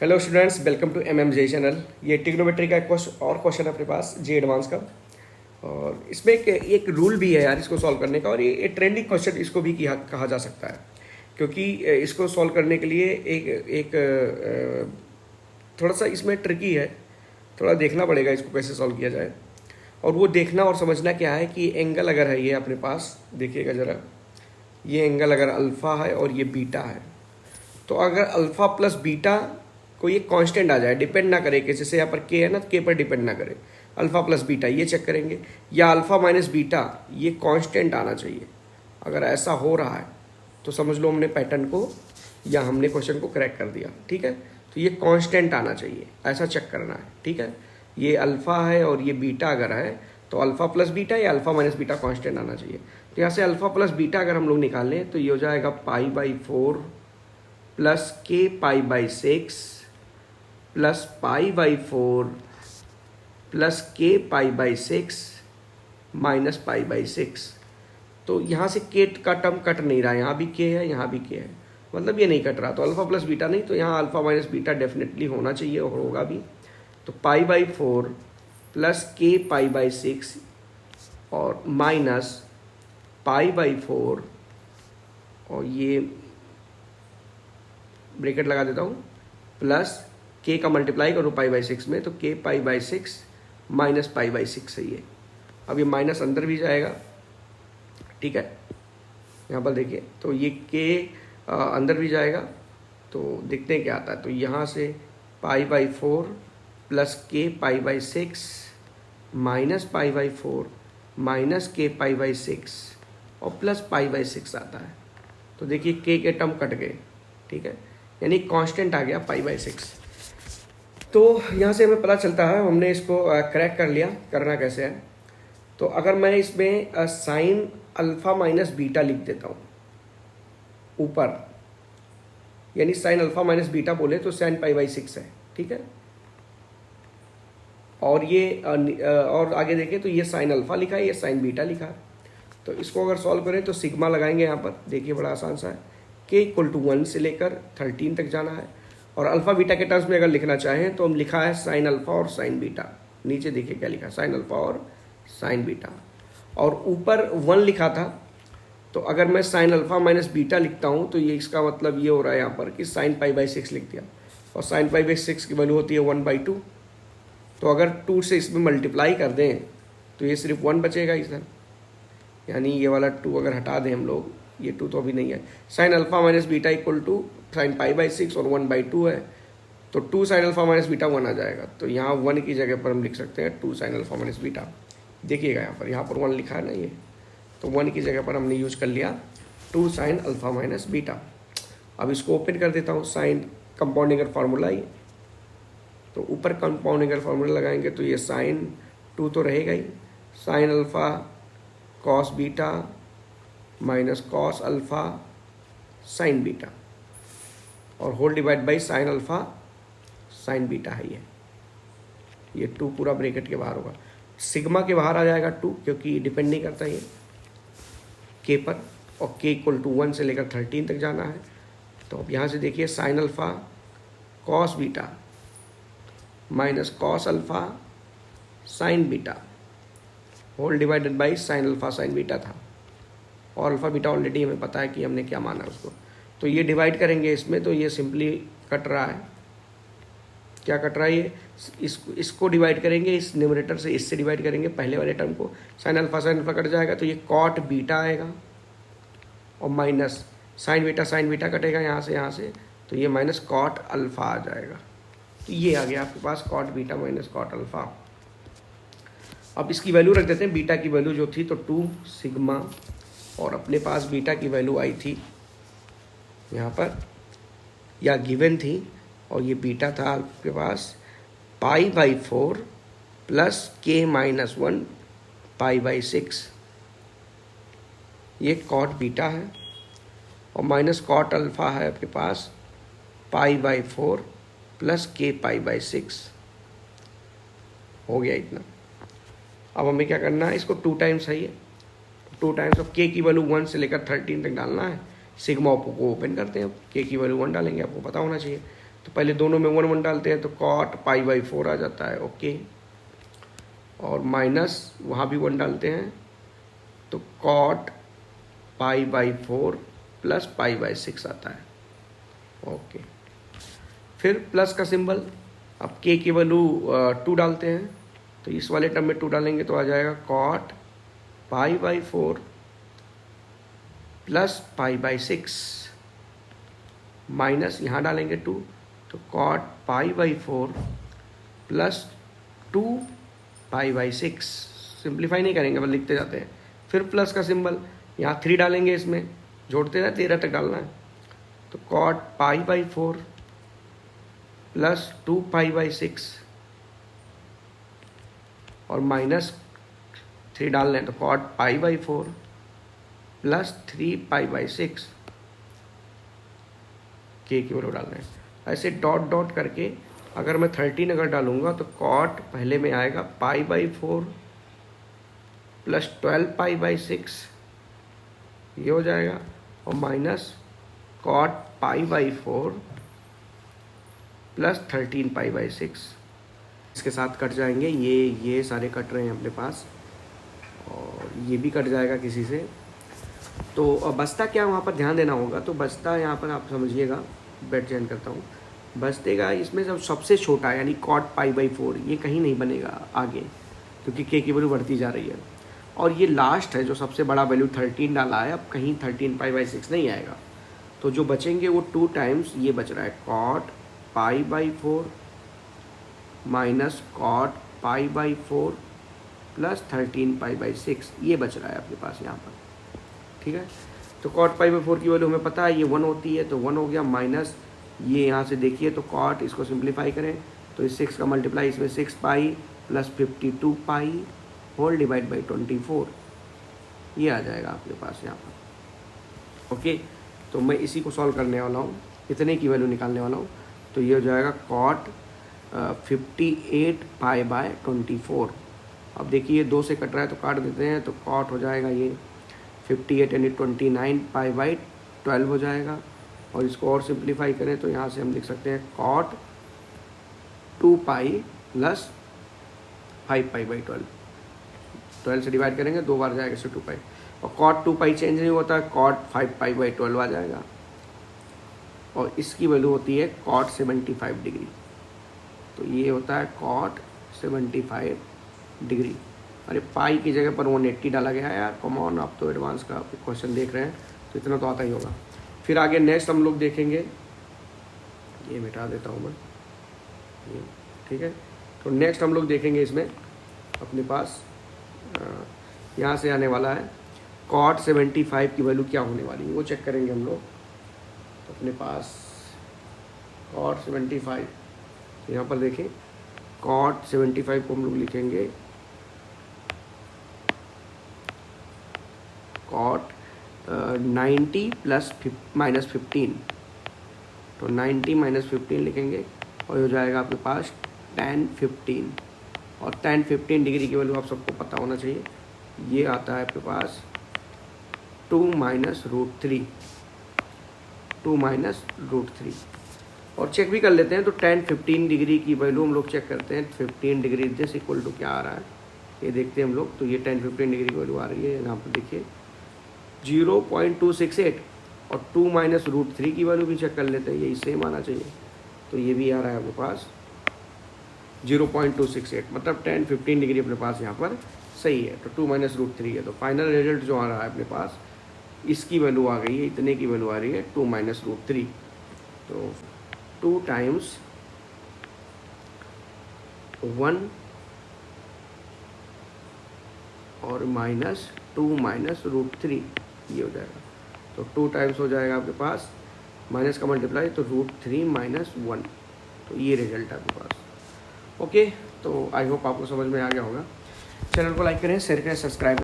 Hello students, welcome to MMJ channel. ये trigonometry का एक और क्वेश्चन है अपने पास, जी एडवांस का। और इसमें एक रूल भी है यार इसको सॉल्व करने का, और ये ट्रेंडिंग क्वेश्चन इसको भी कहा जा सकता है, क्योंकि इसको सॉल्व करने के लिए थोड़ा सा इसमें ट्रिकी है। थोड़ा देखना पड़ेगा इसको कैसे सॉल्व किया जाए। और वो देखना और समझना क्या है कि एंगल अगर है ये अपने पास, देखिएगा ज़रा, ये एंगल अगर अल्फ़ा है और ये बीटा है, तो अगर अल्फ़ा प्लस बीटा कोई एक कांस्टेंट आ जाए, डिपेंड ना करे कि जैसे यहाँ पर के है ना, के पर डिपेंड ना करे, अल्फ़ा प्लस बीटा ये चेक करेंगे, या अल्फ़ा माइनस बीटा ये कांस्टेंट आना चाहिए। अगर ऐसा हो रहा है तो समझ लो हमने पैटर्न को या हमने क्वेश्चन को क्रैक कर दिया। ठीक है, तो ये कांस्टेंट आना चाहिए, ऐसा चेक करना है। ठीक है, ये अल्फ़ा है और ये बीटा अगर है तो अल्फ़ा प्लस बीटा या अल्फ़ा माइनस बीटा कांस्टेंट आना चाहिए। तो यहाँ से अल्फ़ा प्लस बीटा अगर हम लोग निकालें तो ये हो जाएगा π/4 plus k π/6 plus π/4 plus k π/6 minus π/6। तो यहाँ से k का टर्म कट नहीं रहा, यहाँ भी k है, यहाँ भी k है, मतलब ये नहीं कट रहा, तो अल्फ़ा प्लस बीटा नहीं, तो यहाँ अल्फ़ा माइनस बीटा डेफिनेटली होना चाहिए और होगा भी। तो π/4 प्लस k π/6 और माइनस π/4, और ये ब्रैकेट लगा देता हूँ, प्लस k का मल्टीप्लाई करो π/6 में, तो k π/6 माइनस π/6 है ये। अब ये माइनस अंदर भी जाएगा, ठीक है, यहाँ पर देखिए, तो ये k अंदर भी जाएगा, तो देखते हैं क्या आता है। तो यहाँ से π/4 plus k π/6 minus π/4 minus k π/6 और प्लस π/6 आता है। तो देखिए k के टर्म कट गए, ठीक है, यानी कांस्टेंट आ गया π/6। तो यहाँ से हमें पता चलता है, हमने इसको क्रैक कर लिया। करना कैसे है, तो अगर मैं इसमें साइन अल्फ़ा माइनस बीटा लिख देता हूँ ऊपर, यानी साइन अल्फ़ा माइनस बीटा बोले तो साइन π/6 है, ठीक है, और ये और आगे देखें तो ये साइन अल्फ़ा लिखा है, ये साइन बीटा लिखा है। तो इसको अगर सॉल्व करें तो सिग्मा लगाएंगे यहाँ पर, देखिए बड़ा आसान सा है, k = 1 से लेकर 13 तक जाना है। और अल्फ़ा बीटा के टर्म्स में अगर लिखना चाहें तो हम लिखा है साइन अल्फ़ा और साइन बीटा, नीचे देखिए क्या लिखा है, साइन अल्फ़ा और साइन बीटा, और ऊपर 1 लिखा था। तो अगर मैं साइन अल्फ़ा माइनस बीटा लिखता हूँ तो ये इसका मतलब ये हो रहा है यहाँ पर कि साइन π/6 लिख दिया, और साइन π/6 की वैल्यू होती है 1/2। तो अगर 2 से इसमें मल्टीप्लाई कर दें तो ये सिर्फ 1 बचेगा इधर, यानी ये वाला 2 अगर हटा दें हम लोग, ये 2 तो अभी नहीं है। Sine alpha minus beta equal to sine π/6 और 1/2 है, तो 2 साइन अल्फ़ा माइनस बीटा 1 आ जाएगा। तो यहाँ 1 की जगह पर हम लिख सकते हैं 2 साइन अल्फ़ा माइनस बीटा। देखिएगा यहाँ पर 1 लिखा है ना ये, तो 1 की जगह पर हमने यूज कर लिया 2 साइन अल्फ़ा माइनस बीटा। अब इसको ओपन कर देता हूँ, साइन कंपाउंडिंग फार्मूला ये, तो ऊपर कंपाउंडिंग फार्मूला लगाएंगे तो ये साइन 2 तो रहेगा ही, sine alpha cos beta minus cos alpha sine beta, और whole divide by sine alpha sine beta है ये 2 पूरा ब्रैकेट के बाहर होगा। सिग्मा के बाहर आ जाएगा 2, क्योंकि डिपेंड नहीं करता ये k पर, और k = 1 से लेकर 13 तक जाना है। तो अब यहाँ से देखिए sine alpha cos beta minus cos alpha sine beta whole divided by sine alpha sine beta था, और अल्फ़ा बीटा ऑलरेडी हमें पता है कि हमने क्या माना उसको। तो ये डिवाइड करेंगे इसमें, तो ये सिंपली कट रहा है, क्या कट रहा है ये, इसको डिवाइड करेंगे, इस न्यूमरेटर से इससे डिवाइड करेंगे पहले वाले टर्म को, साइन अल्फ़ा कट जाएगा, तो ये कॉट बीटा आएगा, और माइनस साइन बीटा कटेगा यहाँ से, तो ये माइनस कॉट अल्फ़ा आ जाएगा। तो ये आ गया आपके पास cot beta minus cot alpha. अब इसकी वैल्यू रख देते हैं, बीटा की वैल्यू जो थी तो 2 सिग्मा, और अपने पास बीटा की वैल्यू आई थी यहाँ पर, या गिवन थी, और ये बीटा था आपके पास π/4 प्लस k-1 π/6, ये कॉट बीटा है, और माइनस कॉट अल्फ़ा है आपके पास π/4 प्लस k π/6, हो गया इतना। अब हमें क्या करना है, इसको 2 टाइम्स है ये, 2 टाइम्स ऑफ k की वैल्यू 1 से लेकर 13 तक डालना है। सिग्मा को ओपन करते हैं, k की वैल्यू 1 डालेंगे, आपको पता होना चाहिए। तो पहले दोनों में 1 1 डालते हैं तो कॉट पाई बाई 4 आ जाता है, ओके। और माइनस वहाँ भी 1 डालते हैं तो cot pi by 4 plus pi by 6 आता है, ओके। फिर प्लस का सिंबल, अब के की वैल्यू 2 डालते हैं तो इस वाले टर्म में 2 डालेंगे तो आ जाएगा cot pi by 4 plus pi by 6, minus यहाँ डालेंगे 2 तो cot pi by 4 plus 2 pi by 6। Simplify नहीं करेंगे बस लिखते जाते हैं। फिर प्लस का सिंबल, यहाँ 3 डालेंगे, इसमें जोड़ते ना 13 तक डालना है तो cot pi by 4 plus 2 pi by 6 और माइनस 3 डालना है तो cot pi by 4 plus 3 pi by 6 के की वैल्यू डालना है। ऐसे डॉट डॉट करके अगर मैं 13 अगर डालूंगा तो कॉट पहले में आएगा pi by 4 plus 12 pi by 6, ये हो जाएगा, और minus cot pi by 4 plus 13 pi by 6। इसके साथ कट जाएंगे, ये सारे कट रहे हैं अपने पास, और ये भी कट जाएगा किसी से। तो बचता क्या वहाँ पर ध्यान देना होगा। तो बचता यहाँ पर आप समझिएगा, बेट चेंज करता हूँ, बचतेगा इसमें सबसे छोटा यानी कॉट पाई बाई 4, ये कहीं नहीं बनेगा आगे क्योंकि के की वैल्यू बढ़ती जा रही है। और ये लास्ट है जो सबसे बड़ा वैल्यू 13 डाला है, अब कहीं 13 पाई बाई 6 नहीं आएगा। तो जो बचेंगे वो 2 टाइम्स ये बच रहा है cot pi by 4 minus cot pi by 4 plus 13 pi by 6, ये बच रहा है अपने पास यहाँ पर, ठीक है। तो कॉट पाई बाई 4 की वैल्यू हमें पता है ये 1 होती है तो 1 हो गया, माइनस ये यहाँ से देखिए तो कॉट, इसको सिंप्लीफाई करें तो इस 6 का मल्टीप्लाई इसमें 6 pi plus 52 pi whole divide by 24, ये आ जाएगा आपके पास यहाँ पर, ओके। तो मैं इसी को सॉल्व करने वाला हूँ, इतने की वैल्यू निकालने वाला हूँ। तो ये हो जाएगा कॉट 58 पाई बाय 24। अब देखिए 2 से कट रहा है तो काट देते हैं, तो कॉट हो जाएगा ये 58 यानी 29 पाई बाई 12 हो जाएगा। और इसको और सिंप्लीफाई करें तो यहाँ से हम लिख सकते हैं cot 2 pi plus 5 pi by 12 से डिवाइड करेंगे 2 बार जाएगा इससे 2 पाई, और कॉट 2 पाई चेंज नहीं होता है, कॉट 5 पाई बाई 12 आ जाएगा। और इसकी वैल्यू होती है कॉट 75 डिग्री, तो ये होता है कॉट 75 डिग्री। अरे पाई की जगह पर 180 डाला गया है यार, कम ऑन, आप तो एडवांस का क्वेश्चन देख रहे हैं तो इतना तो आता ही होगा। फिर आगे नेक्स्ट हम लोग देखेंगे, ये मिटा देता हूँ मैं, ये ठीक है। तो नेक्स्ट हम लोग देखेंगे इसमें अपने पास यहाँ से आने वाला है कॉट 75 की वैल्यू क्या होने वाली है वो चेक करेंगे हम लोग। तो अपने पास कॉट 75, यहाँ पर देखें कॉट 75 को हम लोग लिखेंगे कॉट 90 प्लस माइनस 15, तो 90 माइनस 15 लिखेंगे और हो जाएगा आपके पास tan 15, और tan 15 डिग्री की वैल्यू आप सबको पता होना चाहिए, ये आता है आपके पास 2 माइनस रूट 3, 2 माइनस रूट 3। और चेक भी कर लेते हैं, तो tan 15 डिग्री की वैल्यू हम लोग चेक करते हैं, 15 डिग्री दिस इक्वल टू क्या आ रहा है ये देखते हैं हम लोग। तो ये tan 15 डिग्री की वैल्यू आ रही है यहाँ पर देखिए 0.268, और 2 माइनस रूट 3 की वैल्यू भी चेक कर लेते हैं, यही सेम आना चाहिए। तो ये भी आ रहा है अपने पास 0.268, मतलब tan 15 डिग्री अपने पास यहाँ पर सही है। तो 2 माइनस रूट 3 है, तो फाइनल रिजल्ट जो आ रहा है अपने पास इसकी वैल्यू आ गई है, इतने की वैल्यू आ रही है 2 माइनस रूट 3। तो 2 टाइम्स 1 और माइनस 2 माइनस रूट 3, ये हो जाएगा। तो 2 टाइम्स हो जाएगा आपके पास माइनस का मल्टीप्लाई, तो रूट 3 माइनस 1, तो ये रिजल्ट है आपके पास, ओके। तो आई होप आपको समझ में आ गया होगा। चैनल को लाइक करें, शेयर करें, सब्सक्राइब